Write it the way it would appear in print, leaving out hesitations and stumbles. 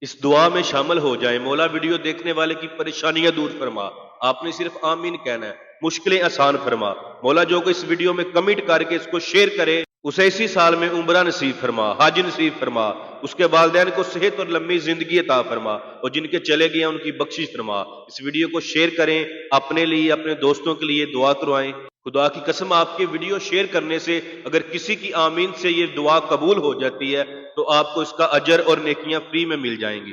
इस दुआ में शामिल हो जाएं। मौला वीडियो देखने वाले की परेशानियां दूर फरमा। आपने सिर्फ आमीन कहना है, मुश्किलें आसान फरमा। मौला जो को इस वीडियो में कमेंट करके इसको शेयर करे, उसे इसी साल में उम्रा नसीब फरमा, हज नसीब फरमा, उसके वालिदैन को सेहत और लंबी जिंदगी अता फरमा, और जिनके चले गए उनकी बख्शिश फरमा। इस वीडियो को शेयर करें, अपने लिए अपने दोस्तों के लिए दुआ करवाएं। खुदा की कसम, आपके वीडियो शेयर करने से अगर किसी की आमीन से ये दुआ कबूल हो जाती है तो आपको इसका अजर और नेकियां फ्री में मिल जाएंगी।